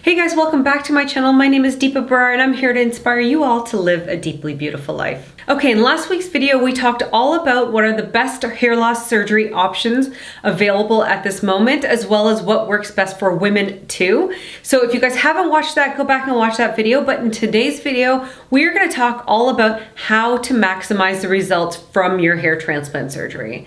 Hey guys, welcome back to my channel. My name is Deepa Brar and I'm here to inspire you all to live a deeply beautiful life. Okay, in last week's video, we talked all about what are the best hair loss surgery options available at this moment, as well as what works best for women too. So if you guys haven't watched that, go back and watch that video. But in today's video, we're gonna talk all about how to maximize the results from your hair transplant surgery.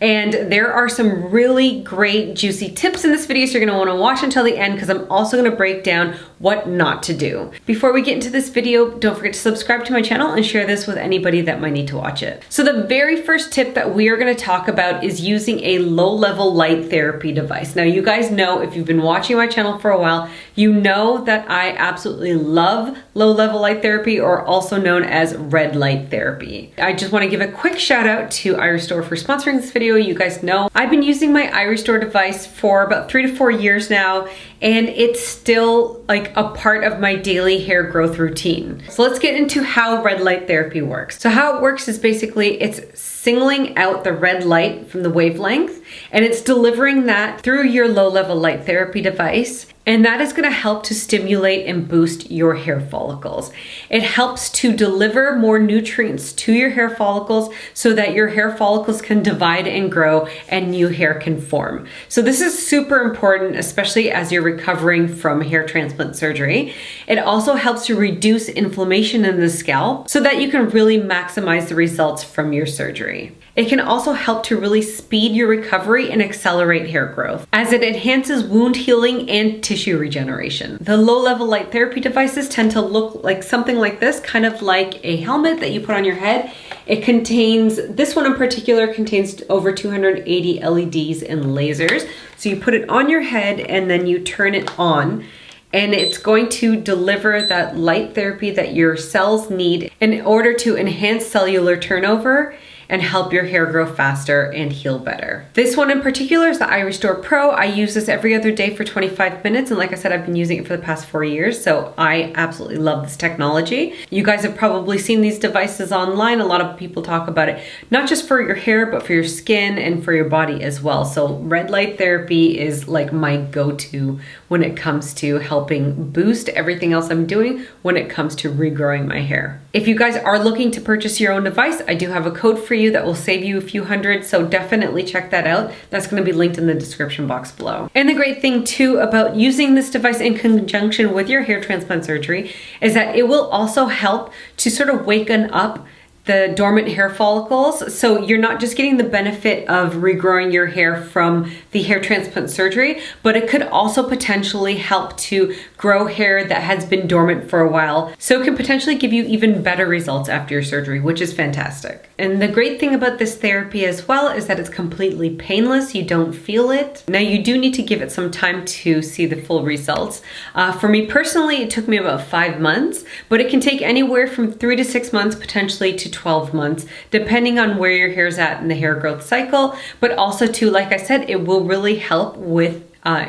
And there are some really great juicy tips in this video, so you're gonna wanna watch until the end because I'm also gonna break down what not to do. Before we get into this video, don't forget to subscribe to my channel and share this with anybody that might need to watch it. So the very first tip that we are gonna talk about is using a low-level light therapy device. Now you guys know, if you've been watching my channel for a while, you know that I absolutely love low-level light therapy, or also known as red light therapy. I just wanna give a quick shout out to iRestore for sponsoring this video. You guys know I've been using my iRestore device for about 3 to 4 years now, and it's still like a part of my daily hair growth routine. So let's get into how red light therapy works. So how it works is basically it's singling out the red light from the wavelength, and it's delivering that through your low-level light therapy device. And that is gonna help to stimulate and boost your hair follicles. It helps to deliver more nutrients to your hair follicles so that your hair follicles can divide and grow and new hair can form. So this is super important, especially as you're recovering from hair transplant surgery. It also helps to reduce inflammation in the scalp so that you can really maximize the results from your surgery. It can also help to really speed your recovery and accelerate hair growth, as it enhances wound healing and tissue regeneration. The low-level light therapy devices tend to look like something like this, kind of like a helmet that you put on your head. It contains, this one in particular contains over 280 LEDs and lasers. So you put it on your head and then you turn it on, and it's going to deliver that light therapy that your cells need in order to enhance cellular turnover and help your hair grow faster and heal better. This one in particular is the iRestore Pro. I use this every other day for 25 minutes. And like I said, I've been using it for the past 4 years. So I absolutely love this technology. You guys have probably seen these devices online. A lot of people talk about it, not just for your hair, but for your skin and for your body as well. So red light therapy is like my go-to when it comes to helping boost everything else I'm doing when it comes to regrowing my hair. If you guys are looking to purchase your own device, I do have a code for you that will save you a few hundred, so definitely check that out. That's going to be linked in the description box below. And the great thing too about using this device in conjunction with your hair transplant surgery is that it will also help to sort of waken up the dormant hair follicles. So you're not just getting the benefit of regrowing your hair from the hair transplant surgery, but it could also potentially help to grow hair that has been dormant for a while. So it can potentially give you even better results after your surgery, which is fantastic. And the great thing about this therapy as well is that it's completely painless. You don't feel it. Now you do need to give it some time to see the full results. For me personally, it took me about 5 months, but it can take anywhere from 3 to 6 months, potentially to 12 months, depending on where your hair's at in the hair growth cycle. But also too, like I said, it will really help with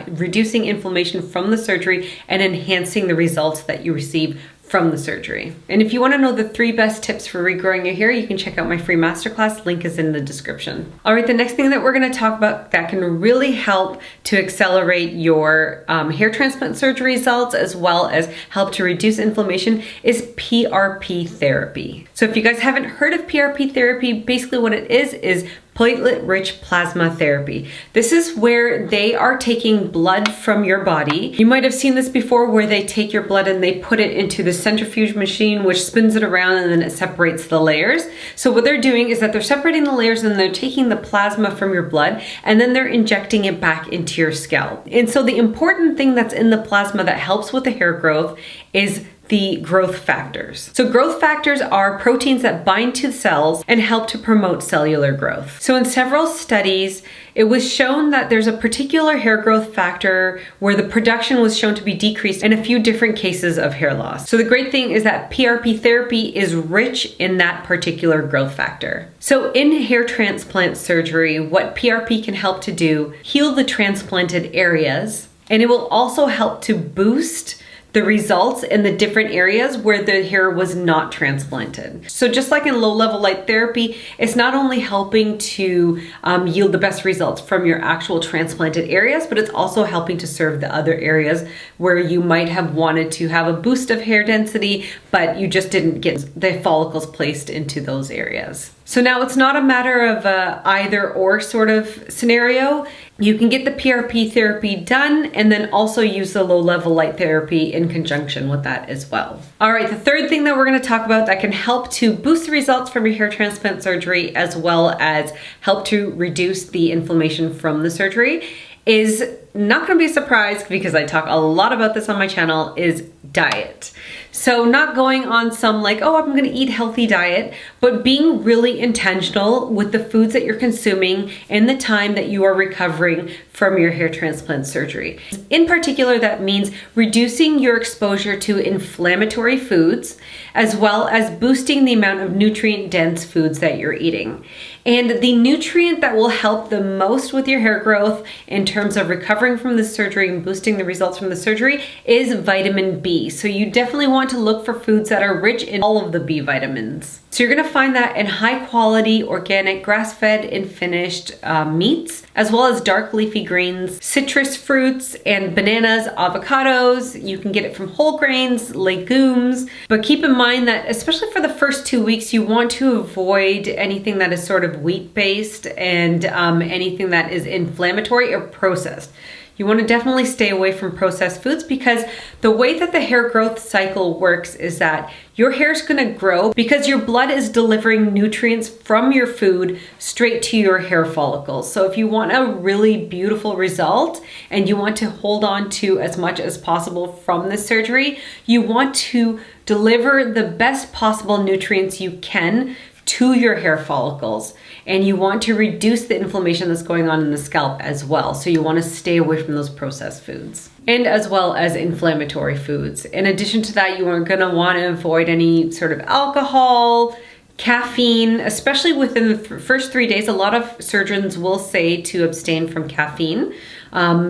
reducing inflammation from the surgery and enhancing the results that you receive from the surgery. And if you want to know the 3 best tips for regrowing your hair, you can check out my free masterclass. Link is in the description. All right, the next thing that we're going to talk about that can really help to accelerate your hair transplant surgery results, as well as help to reduce inflammation, is PRP therapy. So if you guys haven't heard of PRP therapy, basically what it is platelet-rich plasma therapy. This is where they are taking blood from your body. You might have seen this before, where they take your blood and they put it into the centrifuge machine, which spins it around and then it separates the layers. So what they're doing is that they're separating the layers and they're taking the plasma from your blood and then they're injecting it back into your scalp. And so the important thing that's in the plasma that helps with the hair growth is the growth factors. So growth factors are proteins that bind to cells and help to promote cellular growth. So in several studies, it was shown that there's a particular hair growth factor where the production was shown to be decreased in a few different cases of hair loss. So the great thing is that PRP therapy is rich in that particular growth factor. So in hair transplant surgery, what PRP can help to do, heal the transplanted areas, and it will also help to boost the results in the different areas where the hair was not transplanted. So just like in low-level light therapy, it's not only helping to yield the best results from your actual transplanted areas, but it's also helping to serve the other areas where you might have wanted to have a boost of hair density, but you just didn't get the follicles placed into those areas. So now it's not a matter of a either or sort of scenario. You can get the PRP therapy done and then also use the low-level light therapy in conjunction with that as well. All right, the third thing that we're going to talk about that can help to boost the results from your hair transplant surgery as well as help to reduce the inflammation from the surgery is not going to be a surprise because I talk a lot about this on my channel, is diet. So not going on some like, oh, I'm going to eat healthy diet, but being really intentional with the foods that you're consuming and the time that you are recovering from your hair transplant surgery. In particular, that means reducing your exposure to inflammatory foods, as well as boosting the amount of nutrient-dense foods that you're eating. And the nutrient that will help the most with your hair growth in terms of recovering from the surgery and boosting the results from the surgery is vitamin B. So you definitely want to look for foods that are rich in all of the B vitamins. So you're gonna find that in high quality, organic, grass-fed and finished meats, as well as dark leafy greens, citrus fruits, and bananas, avocados. You can get it from whole grains, legumes, but keep in mind that especially for the first 2 weeks, you want to avoid anything that is sort of wheat-based and anything that is inflammatory or processed. You want to definitely stay away from processed foods because the way that the hair growth cycle works is that your hair is going to grow because your blood is delivering nutrients from your food straight to your hair follicles. So if you want a really beautiful result and you want to hold on to as much as possible from the surgery, you want to deliver the best possible nutrients you can to your hair follicles, and you want to reduce the inflammation that's going on in the scalp as well. So you want to stay away from those processed foods and as well as inflammatory foods. In addition to that, you are going to want to avoid any sort of alcohol, caffeine, especially within the first 3 days. A lot of surgeons will say to abstain from caffeine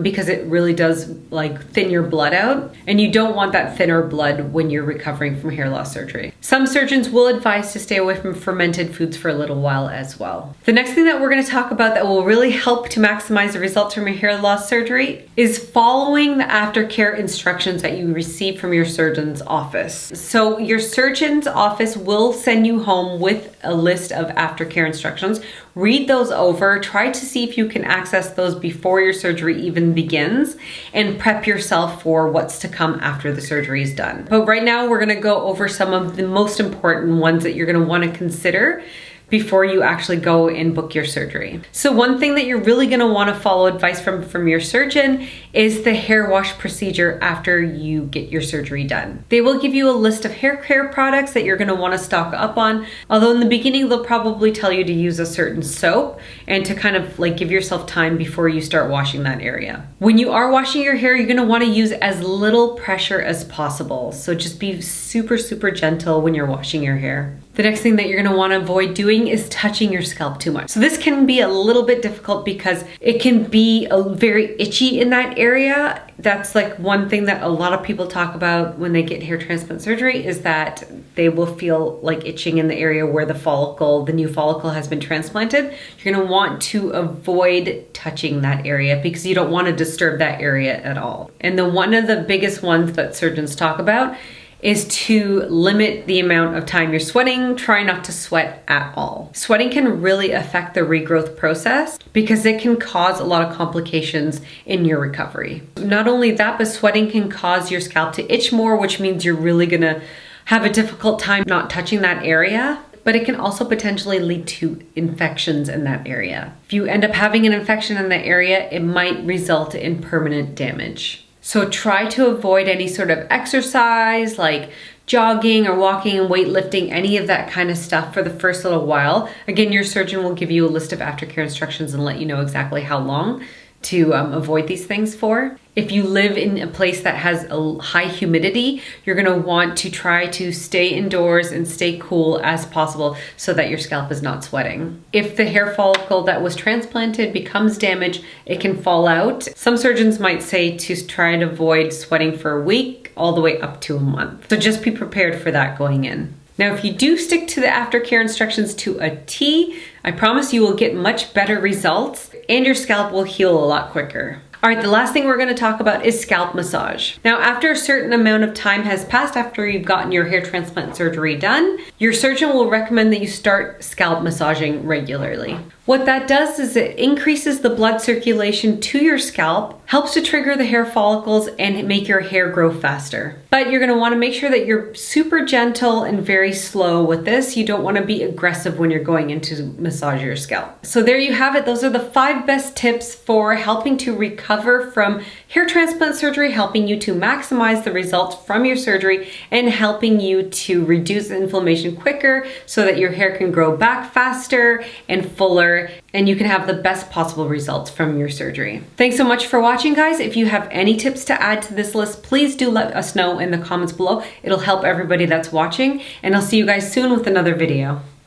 because it really does like thin your blood out, and you don't want that thinner blood when you're recovering from hair loss surgery. Some surgeons will advise to stay away from fermented foods for a little while as well. The next thing that we're going to talk about that will really help to maximize the results from your hair loss surgery is following the aftercare instructions that you receive from your surgeon's office. So your surgeon's office will send you home with a list of aftercare instructions. Read those over, try to see if you can access those before your surgery even begins, and prep yourself for what's to come after the surgery is done. But right now we're gonna go over some of the most important ones that you're gonna wanna consider before you actually go and book your surgery. So one thing that you're really gonna wanna follow advice from your surgeon is the hair wash procedure after you get your surgery done. They will give you a list of hair care products that you're gonna wanna stock up on, although in the beginning they'll probably tell you to use a certain soap and to kind of like give yourself time before you start washing that area. When you are washing your hair, you're gonna wanna use as little pressure as possible. So just be super, super gentle when you're washing your hair. The next thing that you're gonna wanna avoid doing is touching your scalp too much. So this can be a little bit difficult because it can be very itchy in that area. That's like one thing that a lot of people talk about when they get hair transplant surgery is that they will feel like itching in the area where the follicle, the new follicle has been transplanted. You're gonna want to avoid touching that area because you don't wanna disturb that area at all. And one of the biggest ones that surgeons talk about is to limit the amount of time you're sweating. Try not to sweat at all. Sweating can really affect the regrowth process because it can cause a lot of complications in your recovery. Not only that, but sweating can cause your scalp to itch more, which means you're really gonna have a difficult time not touching that area. But it can also potentially lead to infections in that area. If you end up having an infection in that area, it might result in permanent damage. So try to avoid any sort of exercise like jogging or walking and weightlifting, any of that kind of stuff for the first little while. Again, your surgeon will give you a list of aftercare instructions and let you know exactly how long to avoid these things for. If you live in a place that has a high humidity, you're gonna want to try to stay indoors and stay cool as possible so that your scalp is not sweating. If the hair follicle that was transplanted becomes damaged, it can fall out. Some surgeons might say to try and avoid sweating for a week, all the way up to a month. So just be prepared for that going in. Now, if you do stick to the aftercare instructions to a T, I promise you will get much better results and your scalp will heal a lot quicker. All right, the last thing we're gonna talk about is scalp massage. Now, after a certain amount of time has passed after you've gotten your hair transplant surgery done, your surgeon will recommend that you start scalp massaging regularly. What that does is it increases the blood circulation to your scalp, helps to trigger the hair follicles and make your hair grow faster. But you're gonna wanna make sure that you're super gentle and very slow with this. You don't wanna be aggressive when you're going in to massage your scalp. So there you have it. Those are the 5 best tips for helping to recover from hair transplant surgery, helping you to maximize the results from your surgery, and helping you to reduce inflammation quicker so that your hair can grow back faster and fuller, and you can have the best possible results from your surgery. Thanks so much for watching, guys. If you have any tips to add to this list, please do let us know in the comments below. It'll help everybody that's watching, and I'll see you guys soon with another video.